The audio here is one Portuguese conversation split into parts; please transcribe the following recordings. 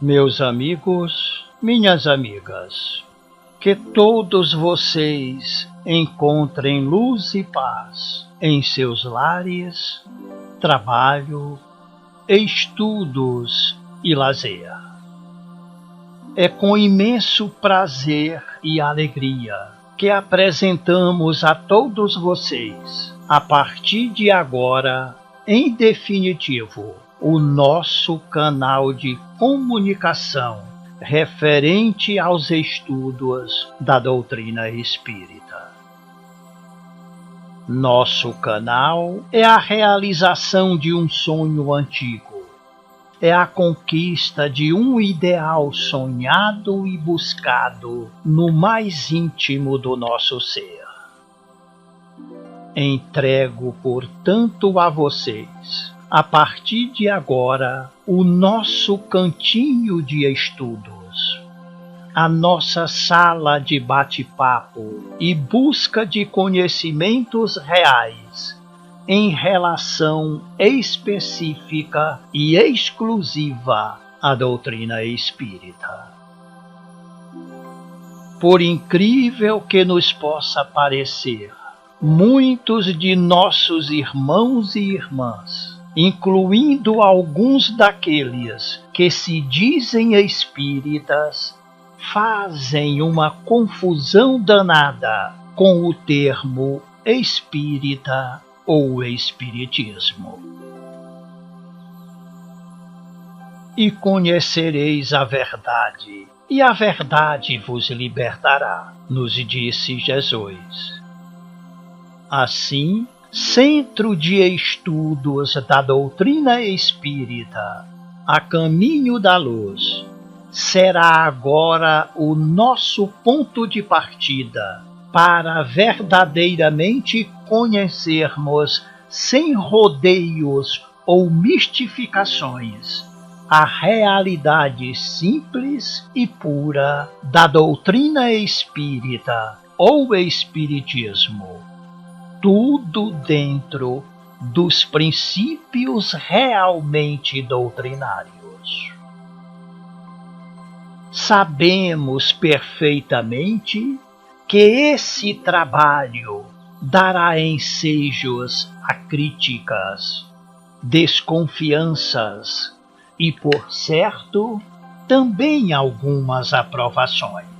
Meus amigos, minhas amigas, que todos vocês encontrem luz e paz em seus lares, trabalho, estudos e lazer. É com imenso prazer e alegria que apresentamos a todos vocês, a partir de agora, em definitivo, o nosso canal de comunicação referente aos estudos da doutrina espírita. Nosso canal é a realização de um sonho antigo, é a conquista de um ideal sonhado e buscado no mais íntimo do nosso ser. Entrego, portanto, a vocês, a partir de agora, o nosso cantinho de estudos, a nossa sala de bate-papo e busca de conhecimentos reais em relação específica e exclusiva à doutrina espírita. Por incrível que nos possa parecer, muitos de nossos irmãos e irmãs, incluindo alguns daqueles que se dizem espíritas, fazem uma confusão danada com o termo espírita ou espiritismo. E conhecereis a verdade, e a verdade vos libertará, nos disse Jesus. Assim, Centro de Estudos da Doutrina Espírita, a caminho da luz, será agora o nosso ponto de partida para verdadeiramente conhecermos, sem rodeios ou mistificações, a realidade simples e pura da doutrina espírita ou espiritismo. Tudo dentro dos princípios realmente doutrinários. Sabemos perfeitamente que esse trabalho dará ensejos a críticas, desconfianças e, por certo, também algumas aprovações.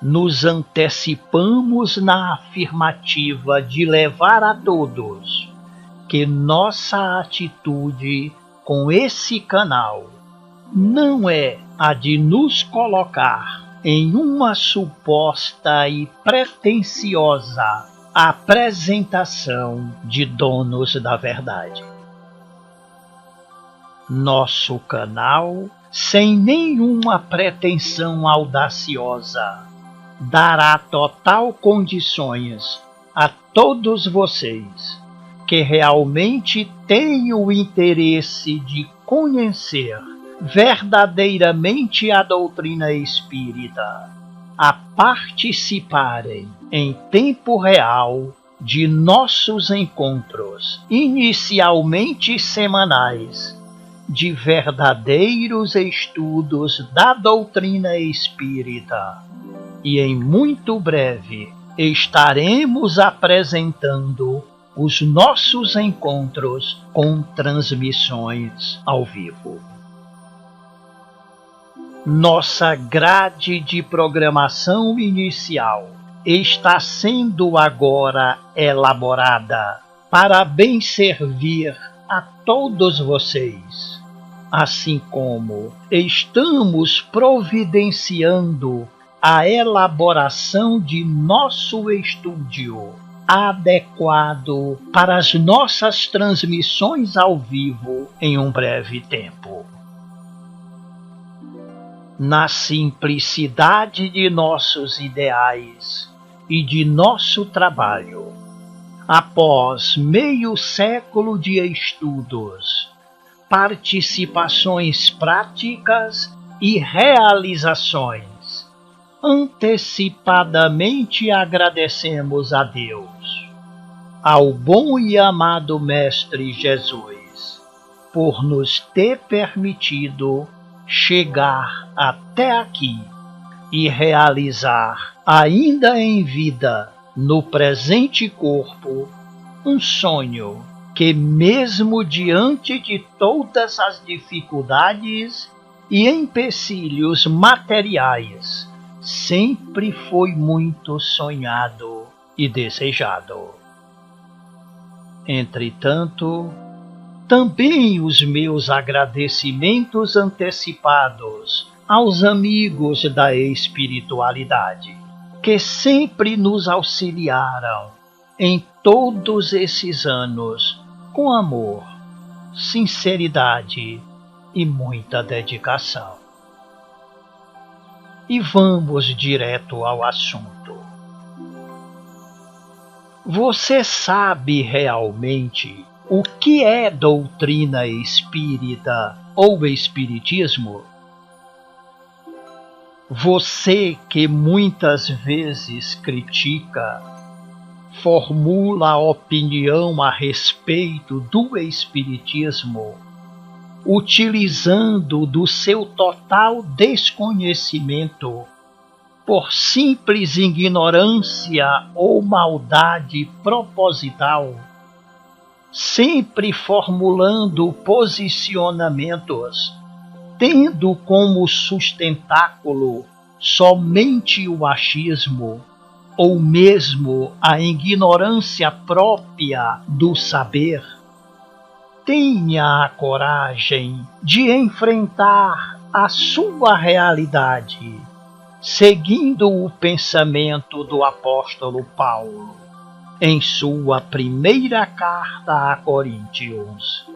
Nos antecipamos na afirmativa de levar a todos que nossa atitude com esse canal não é a de nos colocar em uma suposta e pretensiosa apresentação de donos da verdade. Nosso canal, sem nenhuma pretensão audaciosa, dará total condições a todos vocês que realmente têm o interesse de conhecer verdadeiramente a doutrina espírita, a participarem em tempo real de nossos encontros, inicialmente semanais, de verdadeiros estudos da doutrina espírita. E em muito breve estaremos apresentando os nossos encontros com transmissões ao vivo. Nossa grade de programação inicial está sendo agora elaborada para bem servir a todos vocês, assim como estamos providenciando a elaboração de nosso estúdio adequado para as nossas transmissões ao vivo em um breve tempo. Na simplicidade de nossos ideais e de nosso trabalho, após meio século de estudos, participações práticas e realizações, antecipadamente agradecemos a Deus, ao bom e amado Mestre Jesus, por nos ter permitido chegar até aqui e realizar, ainda em vida, no presente corpo, um sonho que, mesmo diante de todas as dificuldades e empecilhos materiais, sempre foi muito sonhado e desejado. Entretanto, também os meus agradecimentos antecipados aos amigos da espiritualidade, que sempre nos auxiliaram em todos esses anos com amor, sinceridade e muita dedicação. E vamos direto ao assunto. Você sabe realmente o que é doutrina espírita ou espiritismo? Você que muitas vezes critica, formula opinião a respeito do espiritismo, utilizando do seu total desconhecimento, por simples ignorância ou maldade proposital, sempre formulando posicionamentos, tendo como sustentáculo somente o achismo, ou mesmo a ignorância própria do saber, tenha a coragem de enfrentar a sua realidade, seguindo o pensamento do apóstolo Paulo, em sua primeira carta a Coríntios,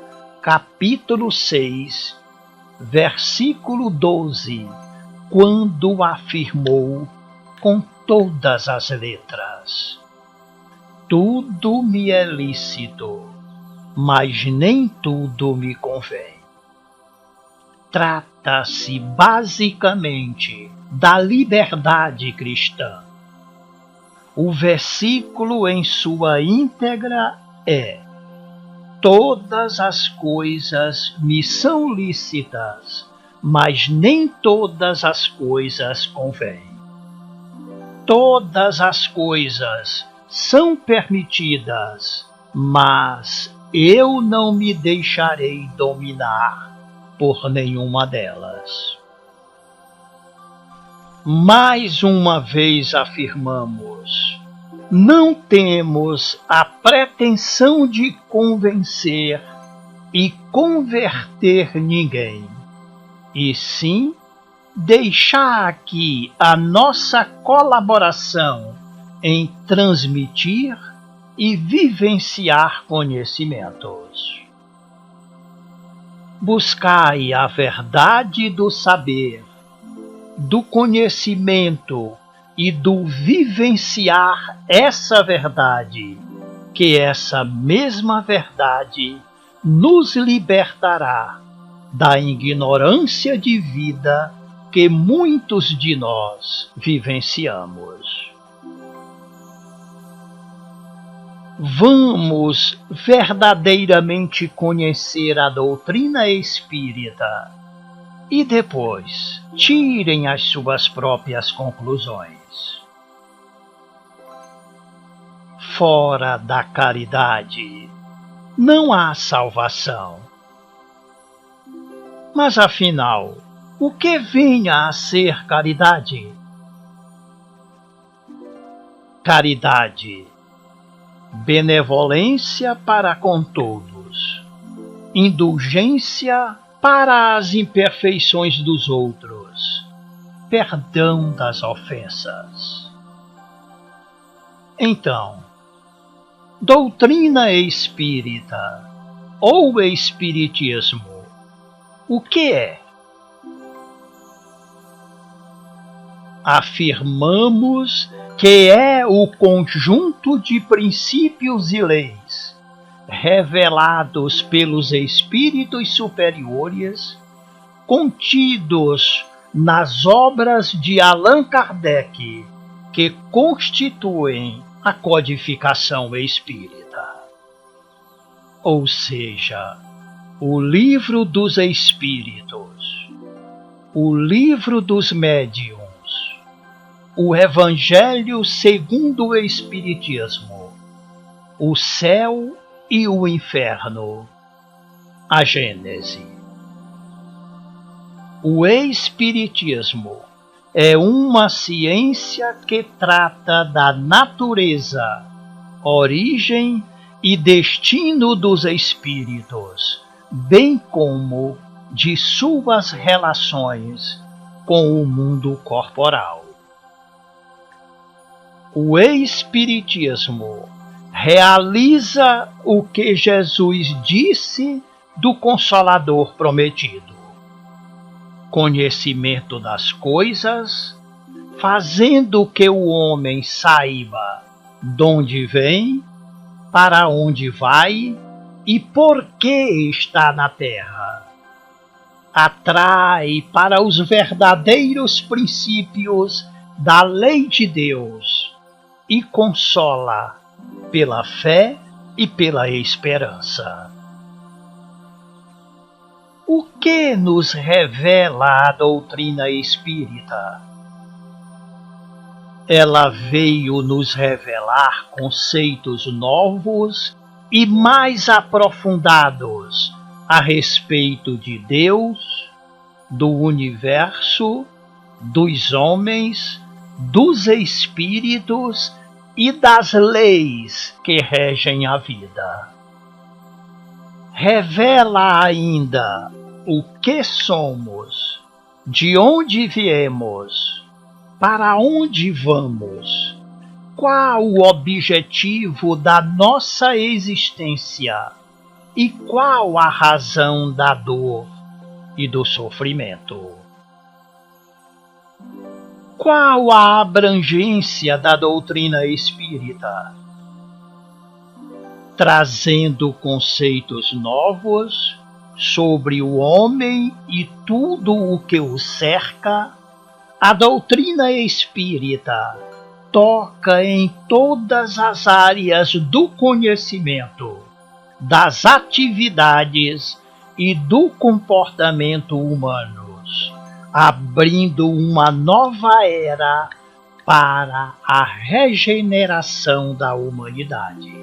capítulo 6, versículo 12, quando afirmou com todas as letras: tudo me é lícito, mas nem tudo me convém. Trata-se basicamente da liberdade cristã. O versículo em sua íntegra é: todas as coisas me são lícitas, mas nem todas as coisas convêm. Todas as coisas são permitidas, mas eu não me deixarei dominar por nenhuma delas. Mais uma vez afirmamos: não temos a pretensão de convencer e converter ninguém, e sim deixar aqui a nossa colaboração em transmitir e vivenciar conhecimentos. Buscai a verdade do saber, do conhecimento e do vivenciar essa verdade, que essa mesma verdade nos libertará da ignorância de vida que muitos de nós vivenciamos. Vamos verdadeiramente conhecer a doutrina espírita e depois tirem as suas próprias conclusões. Fora da caridade não há salvação. Mas afinal, o que venha a ser caridade? Caridade: benevolência para com todos, indulgência para as imperfeições dos outros, perdão das ofensas. Então, doutrina espírita ou espiritismo, o que é? Afirmamos que é o conjunto de princípios e leis revelados pelos espíritos superiores, contidos nas obras de Allan Kardec, que constituem a codificação espírita. Ou seja, o Livro dos Espíritos, o Livro dos Médiuns, o Evangelho segundo o Espiritismo, o Céu e o Inferno, a Gênese. O Espiritismo é uma ciência que trata da natureza, origem e destino dos espíritos, bem como de suas relações com o mundo corporal. O Espiritismo realiza o que Jesus disse do Consolador prometido: conhecimento das coisas, fazendo que o homem saiba donde vem, para onde vai e por que está na terra. Atrai para os verdadeiros princípios da lei de Deus e consola pela fé e pela esperança. O que nos revela a doutrina espírita? Ela veio nos revelar conceitos novos e mais aprofundados a respeito de Deus, do universo, dos homens, dos espíritos e das leis que regem a vida. Revela ainda o que somos, de onde viemos, para onde vamos, qual o objetivo da nossa existência e qual a razão da dor e do sofrimento. Qual a abrangência da doutrina espírita? Trazendo conceitos novos sobre o homem e tudo o que o cerca, a doutrina espírita toca em todas as áreas do conhecimento, das atividades e do comportamento humanos, abrindo uma nova era para a regeneração da humanidade.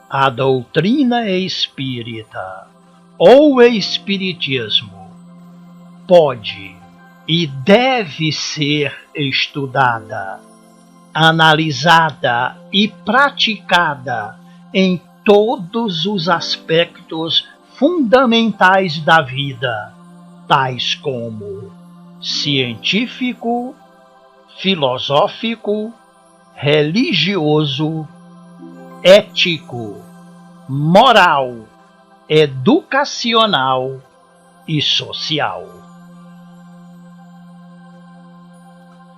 A doutrina espírita ou espiritismo pode e deve ser estudada, analisada e praticada em todos os aspectos fundamentais da vida, tais como científico, filosófico, religioso, ético, moral, educacional e social.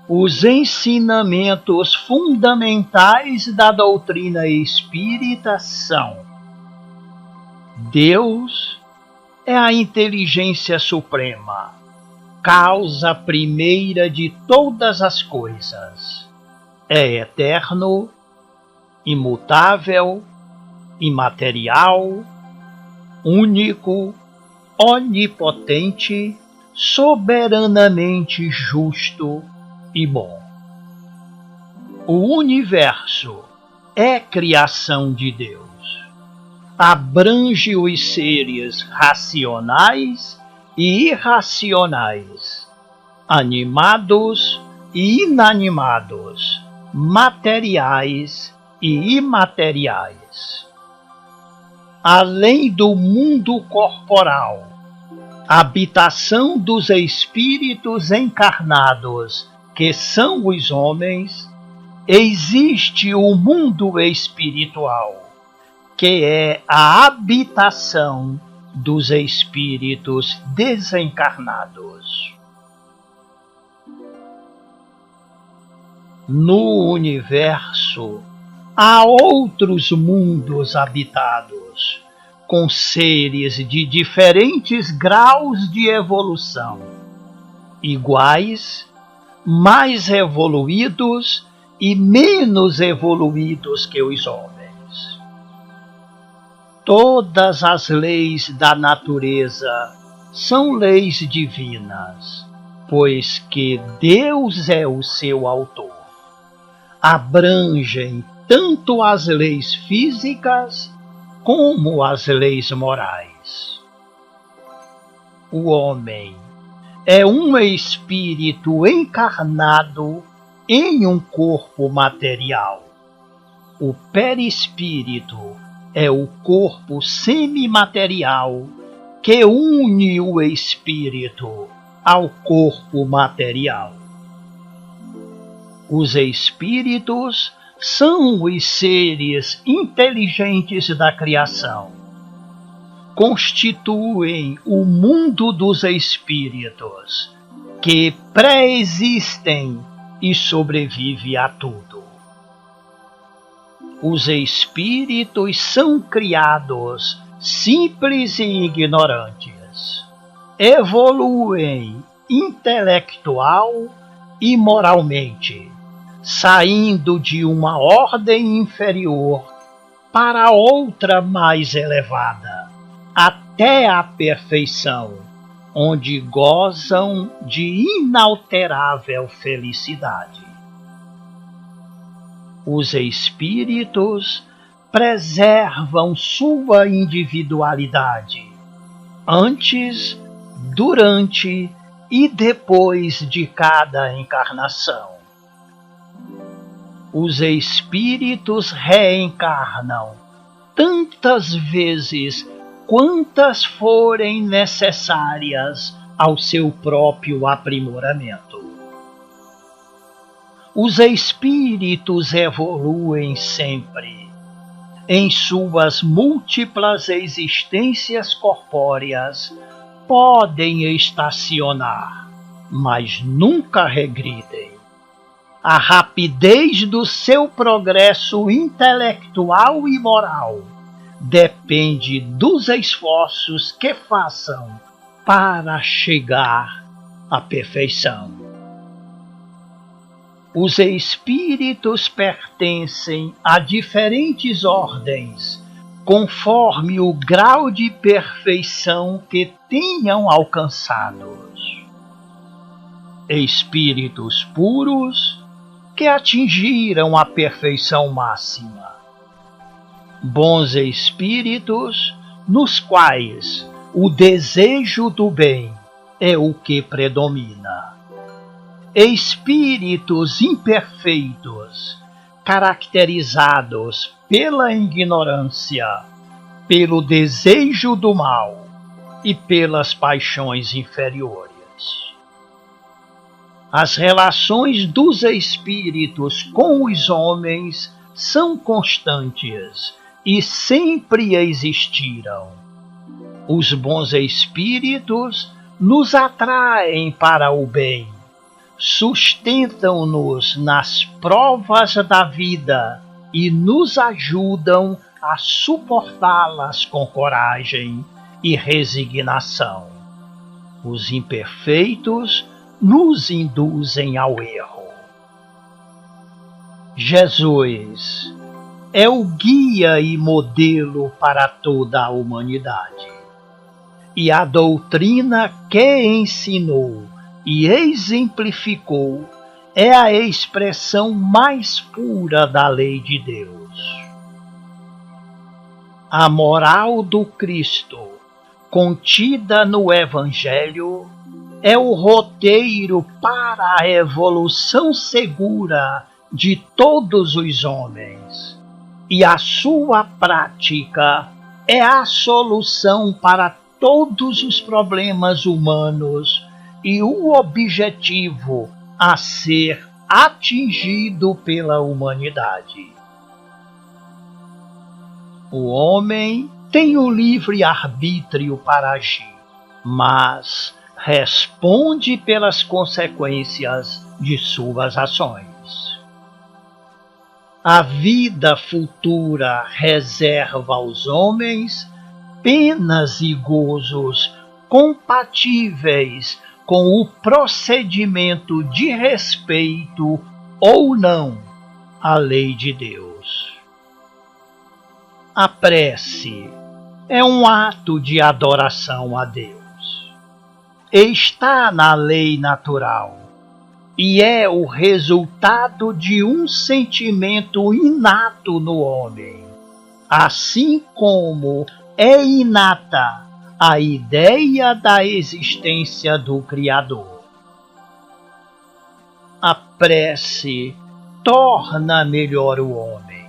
Os ensinamentos fundamentais da doutrina espírita são: Deus é a inteligência suprema, causa primeira de todas as coisas. É eterno, imutável, imaterial, único, onipotente, soberanamente justo e bom. O universo é criação de Deus. Abrange os seres racionais e irracionais, animados e inanimados, materiais e imateriais. Além do mundo corporal, habitação dos espíritos encarnados, que são os homens, existe o mundo espiritual, que é a habitação dos espíritos desencarnados. No universo, há outros mundos habitados, com seres de diferentes graus de evolução, iguais, mais evoluídos e menos evoluídos que os homens. Todas as leis da natureza são leis divinas, pois que Deus é o seu autor. Abrangem tanto as leis físicas como as leis morais. O homem é um espírito encarnado em um corpo material. O perispírito é o corpo semimaterial que une o espírito ao corpo material. Os espíritos são os seres inteligentes da criação. Constituem o mundo dos espíritos, que pré-existem e sobrevive a tudo. Os espíritos são criados simples e ignorantes. Evoluem intelectual e moralmente, saindo de uma ordem inferior para outra mais elevada, até a perfeição, onde gozam de inalterável felicidade. Os espíritos preservam sua individualidade antes, durante e depois de cada encarnação. Os espíritos reencarnam tantas vezes quantas forem necessárias ao seu próprio aprimoramento. Os espíritos evoluem sempre em suas múltiplas existências corpóreas. Podem estacionar, mas nunca regridem. A rapidez do seu progresso intelectual e moral depende dos esforços que façam para chegar à perfeição. Os espíritos pertencem a diferentes ordens, conforme o grau de perfeição que tenham alcançado. Espíritos puros que atingiram a perfeição máxima. Bons espíritos nos quais o desejo do bem é o que predomina. Espíritos imperfeitos, caracterizados pela ignorância, pelo desejo do mal e pelas paixões inferiores. As relações dos espíritos com os homens são constantes e sempre existiram. Os bons espíritos nos atraem para o bem, sustentam-nos nas provas da vida e nos ajudam a suportá-las com coragem e resignação. Os imperfeitos nos induzem ao erro. Jesus é o guia e modelo para toda a humanidade. E a doutrina que ensinou e exemplificou é a expressão mais pura da lei de Deus. A moral do Cristo, contida no Evangelho, é o roteiro para a evolução segura de todos os homens, e a sua prática é a solução para todos os problemas humanos e o objetivo a ser atingido pela humanidade. O homem tem o livre-arbítrio para agir, mas responde pelas consequências de suas ações. A vida futura reserva aos homens penas e gozos compatíveis com o procedimento de respeito ou não à lei de Deus. A prece é um ato de adoração a Deus. Está na lei natural e é o resultado de um sentimento inato no homem, assim como é inata a ideia da existência do Criador. A prece torna melhor o homem,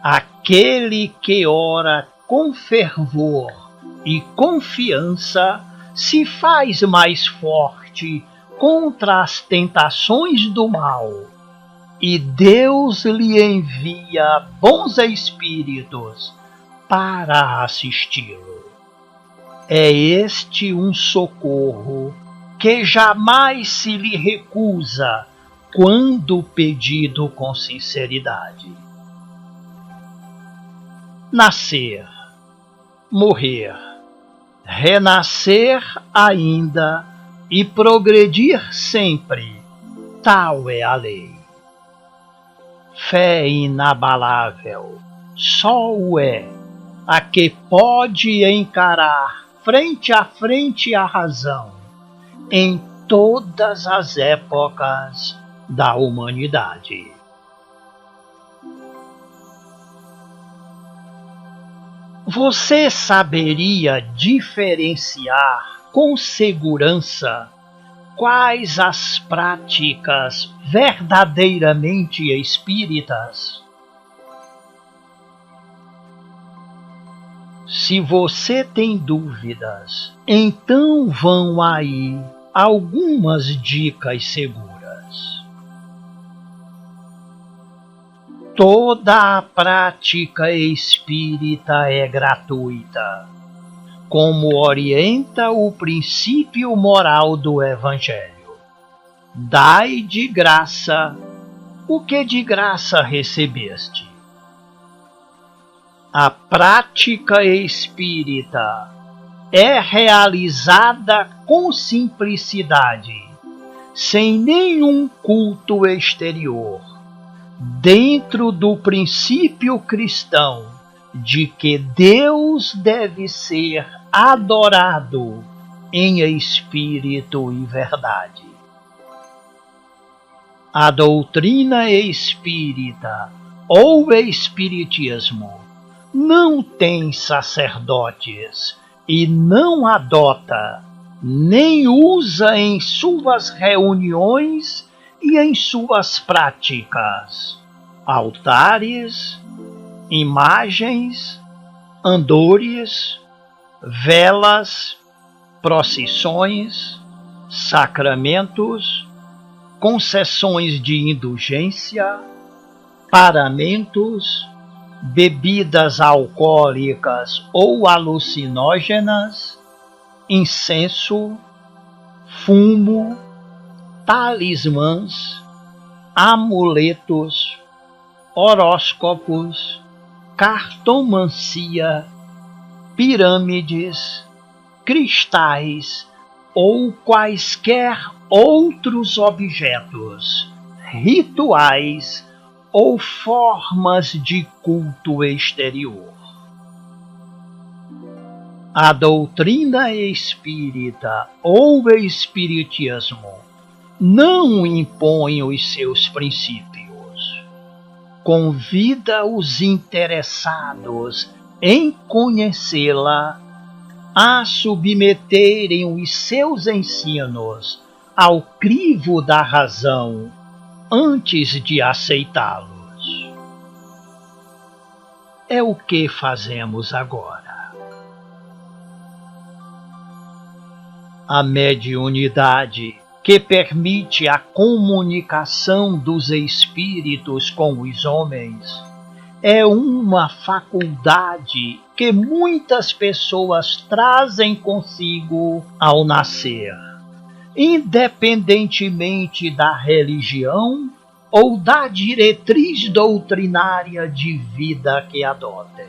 aquele que ora com fervor e confiança se faz mais forte contra as tentações do mal, e Deus lhe envia bons espíritos para assisti-lo. É este um socorro que jamais se lhe recusa quando pedido com sinceridade. Nascer, morrer, renascer ainda e progredir sempre, tal é a lei. Fé inabalável, só o é a que pode encarar frente a frente a razão em todas as épocas da humanidade. Você saberia diferenciar com segurança quais as práticas verdadeiramente espíritas? Se você tem dúvidas, então vão aí algumas dicas seguras. Toda a prática espírita é gratuita, como orienta o princípio moral do Evangelho. Dai de graça o que de graça recebeste. A prática espírita é realizada com simplicidade, sem nenhum culto exterior, dentro do princípio cristão de que Deus deve ser adorado em espírito e verdade. A doutrina espírita ou espiritismo não tem sacerdotes e não adota, nem usa em suas reuniões e em suas práticas altares, imagens, andores, velas, procissões, sacramentos, concessões de indulgência, paramentos, bebidas alcoólicas ou alucinógenas, incenso, fumo, talismãs, amuletos, horóscopos, cartomancia, pirâmides, cristais ou quaisquer outros objetos, rituais ou formas de culto exterior. A doutrina espírita ou espiritismo não impõe os seus princípios. Convida os interessados em conhecê-la a submeterem os seus ensinos ao crivo da razão antes de aceitá-los. É o que fazemos agora. A mediunidade, que permite a comunicação dos espíritos com os homens, é uma faculdade que muitas pessoas trazem consigo ao nascer, independentemente da religião ou da diretriz doutrinária de vida que adotem.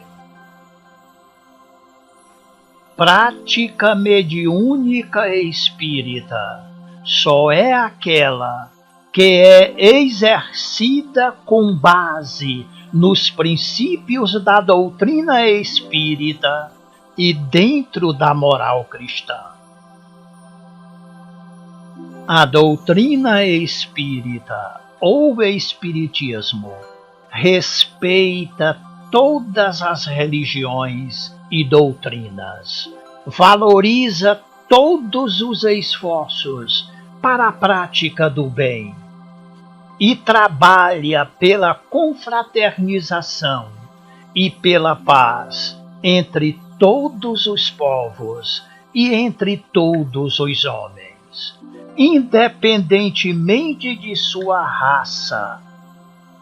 Prática mediúnica espírita só é aquela que é exercida com base nos princípios da doutrina espírita e dentro da moral cristã. A doutrina espírita ou espiritismo respeita todas as religiões e doutrinas, valoriza todos os esforços para a prática do bem e trabalha pela confraternização e pela paz entre todos os povos e entre todos os homens, independentemente de sua raça,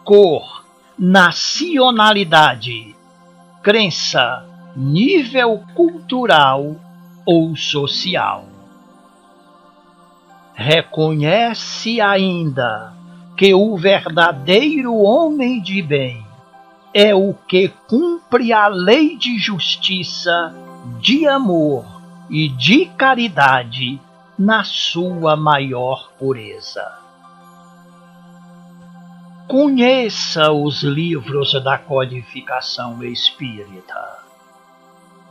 cor, nacionalidade, crença, nível cultural ou social. Reconhece ainda que o verdadeiro homem de bem é o que cumpre a lei de justiça, de amor e de caridade na sua maior pureza. Conheça os livros da codificação espírita.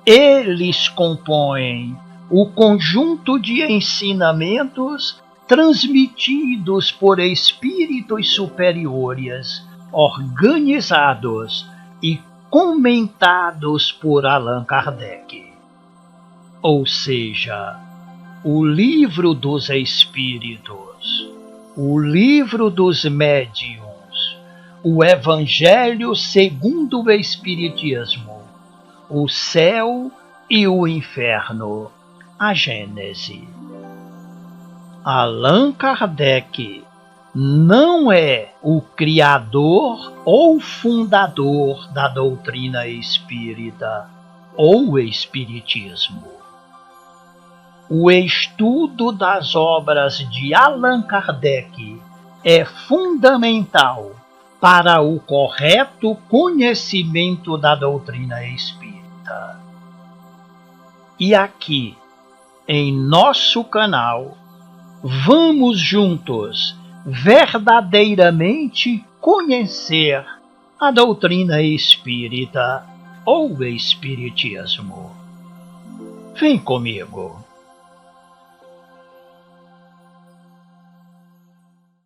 Eles compõem o conjunto de ensinamentos transmitidos por espíritos superiores, organizados e comentados por Allan Kardec. Ou seja, o Livro dos Espíritos, o Livro dos Médiuns, o Evangelho segundo o Espiritismo, o Céu e o Inferno, a Gênese. Allan Kardec não é o criador ou fundador da doutrina espírita ou espiritismo. O estudo das obras de Allan Kardec é fundamental para o correto conhecimento da doutrina espírita. E aqui, em nosso canal, vamos juntos verdadeiramente conhecer a doutrina espírita ou espiritismo. Vem comigo.